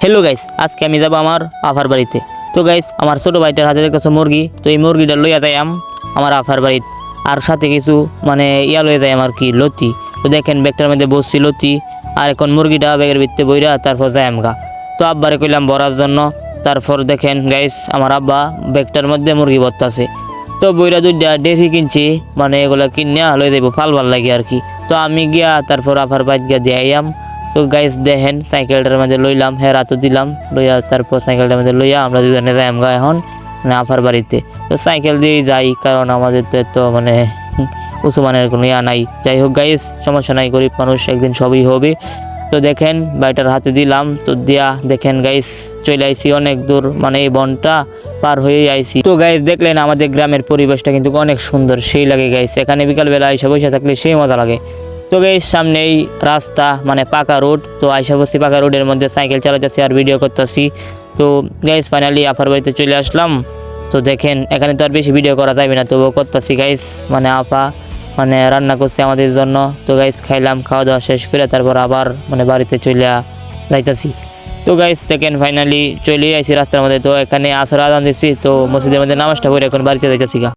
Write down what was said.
Hello guys, আজকে আমি যাব আমার আফার বাড়িতে। তো গাইস, আমার ছোট ভাইটার হাতে একটা মুরগি, তো এই মুরগিটা লইয়া যাই আমার আফার বাড়িতে। আর সাথে কিছু মানে লইয়া যাই আমার কি লতি। তো দেখেন ব্যাগটার মধ্যে বসছি লতি, আর এখন মুরগিটা ব্যাগের ভিতরে বইরা তারপর যাই আমগা। তো আব্বারে কইলাম ভরার জন্য। তারপর দেখেন গাইস, আমার আব্বা ব্যাগটার মধ্যে মুরগি ভরতাছে। তো বইরা দুইটা ডেরি কিনছি, মানে এগুলা কিনিয়া লই যাইব ফালবার লাগে আর কি। তো আমি গিয়া তারপর আফার বাইক গিয়া দিয়ে আইয়াম। তো গাইস দেখেন সাইকেলটার মধ্যে লইলাম, রাতও দিলাম লইয়া, তারপর সাইকেলটার মধ্যে লইয়া আমরা দুজনে যাই আমগা এখন মানে আফার বাড়িতে। তো সাইকেল দিয়েই যাই, কারণ আমাদের তো মানে উঁচু মানের কোনো নাই। যাই হোক গাইস, সমস্যা নাই, গরিব মানুষ, একদিন সবই হবে। তো দেখেন বাইটার হাতে দিলাম, তো দিয়া দেখেন গাইস চলে আইসি অনেক দূর, মানে এই বনটা পার হয়ে আইসি। তো গাইস দেখলেন আমাদের গ্রামের পরিবেশটা কিন্তু অনেক সুন্দর, সেই লাগে গাইস। এখানে বিকালবেলা আইসা বসে থাকলে সেই মজা লাগে। তো গাইস সামনেই রাস্তা, মানে পাকা রোড। তো আইসা বসছি পাকা রোডের মধ্যে, সাইকেল চালাতেছি আর ভিডিও করতেছি। তো গাইস ফাইনালি আপার বাড়িতে চলে আসলাম। তো দেখেন এখানে তো আর বেশি ভিডিও করা যাবে না, তবুও করতেছি গাইস। মানে আপা মানে রান্না করছে আমাদের জন্য। তো গাইস খাইলাম, খাওয়া দাওয়া শেষ করে তারপর আবার মানে বাড়িতে চলে যাইতেছি। তো গাইস দেখেন ফাইনালি চলে আইছি রাস্তার মধ্যে। তো এখানে আসর আজান দিচ্ছি, তো মসজিদের মধ্যে নামাজটা পড়ে এখন বাড়িতে যাইতেছি গা।